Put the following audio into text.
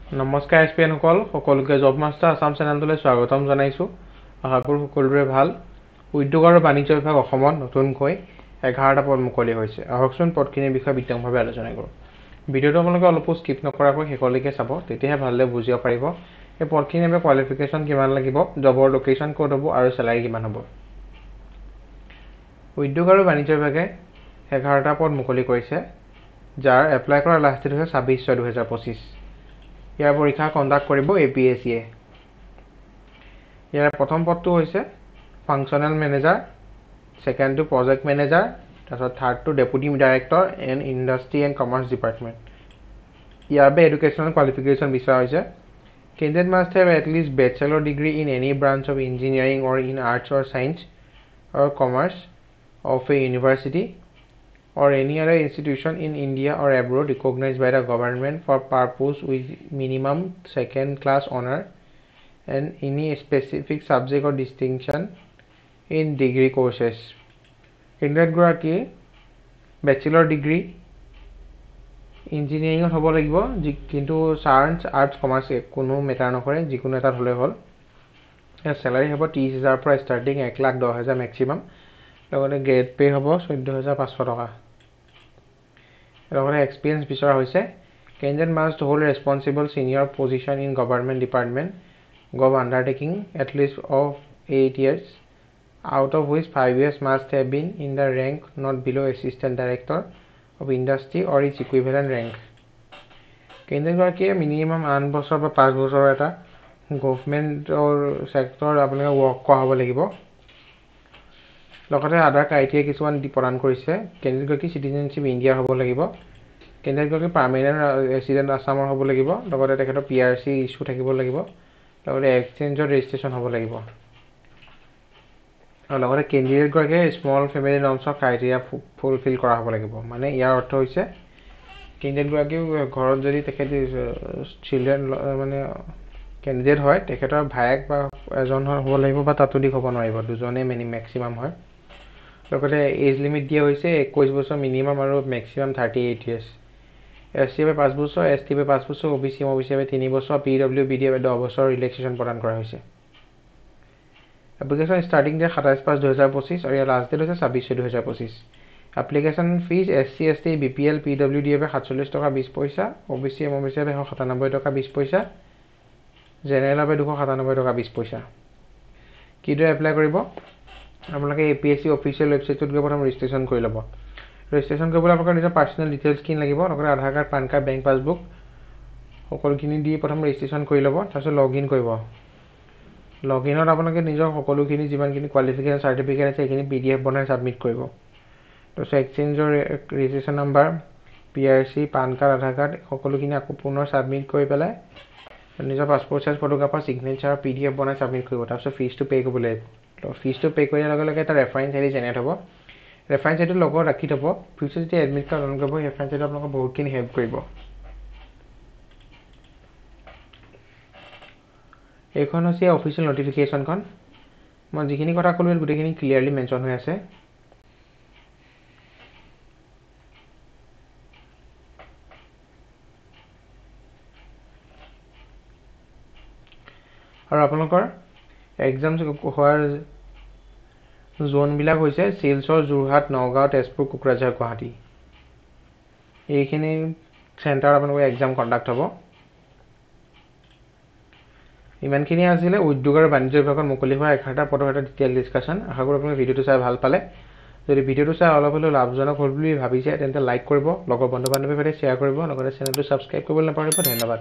নমস্কাৰ এছপিএন সকলোকে job master Assam চেনেললৈ স্বাগতম জনাইছো। আশা কৰোঁ সকলোৰে ভাল। উদ্যোগ আৰু বাণিজ্য বিভাগ অসমত নতুনকৈ 11টা পদ মুকলি হৈছে। আহকচোন পদখিনিৰ বিষয়ে বিতংভাৱে আলোচনা কৰোঁ। ভিডিঅ'টো আপোনালোকে অলপো স্কিপ নকৰাকৈ শেষলৈকে চাব, তেতিয়াহে ভালদৰে বুজিব পাৰিব এই পদখিনিৰ বাবে কোৱালিফিকেশ্যন কিমান লাগিব, জবৰ লোকেশ্যন ক'ত হ'ব আৰু চেলাৰী কিমান হ'ব। উদ্যোগ আৰু বাণিজ্য বিভাগে 11টা পদ মুকলি কৰিছে, যাৰ এপ্লাই কৰাৰ লাষ্ট ডেট হৈছে 26/6/2025। ইয়াৰ পৰীক্ষা কণ্ডাক্ট কৰিব APSCয়ে। ইয়াৰ প্ৰথম পদটো হৈছে ফাংচনেল মেনেজাৰ, ছেকেণ্ডটো প্ৰজেক্ট মেনেজাৰ, তাৰপিছত থাৰ্ডটো deputy director and industry and commerce department. ইয়াৰ বাবে এডুকেশ্যনেল কোৱালিফিকেশ্যন বিচৰা হৈছে। Candidate must have at least bachelor degree in any branch of engineering or in arts or science or commerce of a university or any other institution in India or abroad recognized by the government for purpose with minimum second class honor and any specific subject or distinction in degree courses. Candidate গৰাকী bachelor degree ইঞ্জিনিয়াৰিং হ'ব লাগিব, কিন্তু science arts commerce কোনো matter নকৰে, যিকোনো এটা হ'লে হ'ল। চেলাৰী হ'ব 30,000 পৰা ষ্টাৰ্টিং 1,10,000 মেক্সিমাম। লগতে গ্ৰেড পে হ'ব 14,500 টকা। লগতে এক্সপিৰিয়েঞ্চ বিচৰা হৈছে। Candidate must hold responsible senior position in government department gov undertaking at least of 8 years, out of which 5 years must have been in the rank not below assistant director of industry or its equivalent rank. কেণ্ডিডেটগৰাকীয়ে minimum 8 বছৰ বা 5 বছৰৰ এটা গভৰ্ণমেণ্টৰ sector আপোনালোকে work কৰা হ'ব লাগিব। লগতে আদাৰ ক্ৰাইটেৰিয়া কিছুমান প্ৰদান কৰিছে। কেণ্ডিডেটগৰাকী চিটিজেনশ্বিপ ইণ্ডিয়াৰ হ'ব লাগিব। কেণ্ডিডেটগৰাকী পাৰ্মানেণ্ট ৰেচিডেণ্ট আছামৰ হ'ব লাগিব। লগতে তেখেতৰ PRC ইছ্যু থাকিব লাগিব। লগতে এক্সচেঞ্জৰ ৰেজিষ্ট্ৰেশ্যন হ'ব লাগিব। আৰু লগতে কেণ্ডিডেটগৰাকীয়ে স্মল ফেমিলি নৰ্মছৰ ক্ৰাইটেৰিয়া ফুলফিল কৰা হ'ব লাগিব। মানে ইয়াৰ অৰ্থ হৈছে কেণ্ডিডেটগৰাকীও ঘৰত যদি তেখেত চিলড্ৰেন মানে কেণ্ডিডেট হয়, তেখেতৰ ভায়েক বা এজন হ'ব লাগিব বা তাতোধিক হ'ব নোৱাৰিব, দুজনেই মেক্সিমাম হয়। লগতে এজ লিমিট দিয়া হৈছে 21 বছৰ মিনিমাম আৰু মেক্সিমাম 38 years। SC বাবে 5 বছৰ, ST বাবে 5 বছৰ, OBC বাবে 3 বছৰ, PWBD বাবে 10 বছৰ ৰিলেক্সেশ্যন প্ৰদান কৰা হৈছে। এপ্লিকেশ্যন ষ্টাৰ্টিং ডেট 27/5/2025 আৰু ইয়াৰ লাষ্ট ডেট হৈছে 26/6/2025। Application fees SC, ST, BPL, PWD বাবে 47 টকা 20 পইচা, OBC বাবে 197 টকা 20 পইচা, জেনেৰেলৰ বাবে 297 টকা 20 পইচা। কিদৰে এপ্লাই কৰিব? আপোনালোকে APSC অফিচিয়েল ৱেবছাইটটোত গৈ প্ৰথম ৰেজিষ্ট্ৰেশ্যন কৰি ল'ব। ৰেজিষ্ট্ৰেশ্যন কৰিবলৈ আপোনালোকৰ নিজৰ পাৰ্চনেল ডিটেইলছখিনি লাগিব, লগতে Aadhaar card, PAN card, bank passbook সকলোখিনি দি প্ৰথম ৰেজিষ্ট্ৰেশ্যন কৰি ল'ব। তাৰপিছত লগ ইন কৰিব। লগ ইনত আপোনালোকে নিজৰ সকলোখিনি যিমানখিনি কোৱালিফিকেশ্যন চাৰ্টিফিকেট আছে সেইখিনি PDF বনাই ছাবমিট কৰিব। তাৰপিছত এক্সচেঞ্জৰ registration number, PRC, PAN card, Aadhaar card সকলোখিনি আকৌ পুনৰ ছাবমিট কৰি পেলাই নিজৰ passport size photographer signature PDF বনাই ছাবমিট কৰিব। তাৰপিছত ফিজটো পে' কৰিব লাগিব। ফিজটো পে' কৰাৰ লগে লগে এটা ৰেফাৰেঞ্চ ID জেনেৰেট হ'ব। ৰেফাৰেঞ্চ আইডিটো লগত ৰাখি থ'ব। ফিউচাৰ যেতিয়া এডমিট কাৰ্ড অন কৰিব, ৰেফাৰেঞ্চ আইডিটো আপোনালোকক বহুতখিনি হেল্প কৰিব। এইখন হৈছে অফিচিয়েল নটিফিকেশ্যনখন। মই যিখিনি কথা ক'লোঁ গোটেইখিনি ক্লিয়াৰলি মেনশ্যন হৈ আছে। আৰু আপোনালোকৰ এক্সাম হোৱাৰ জোনবিলাক হৈছে শিলচৰ, যোৰহাট, নগাঁও, তেজপুৰ, কোকৰাঝাৰ, গুৱাহাটী। এইখিনি চেণ্টাৰত আপোনালোকৰ এক্সাম কণ্ডাক্ট হ'ব। ইমানখিনি আছিলে উদ্যোগ আৰু বাণিজ্য বিভাগত মুকলি হোৱা 11টা পদৰ এটা ডিটেইল ডিছকাশ্যন। আশা কৰোঁ আপোনালোকে ভিডিঅ'টো চাই ভাল পালে। যদি ভিডিঅ'টো চাই অলপ হ'লেও লাভজনক হ'ল বুলি ভাবিছে তেন্তে লাইক কৰিব, লগৰ বন্ধু বান্ধৱীৰ সৈতে শ্বেয়াৰ কৰিব, লগতে চেনেলটো ছাবস্ক্ৰাইব কৰিবলৈ নাপাহৰিব। ধন্যবাদ।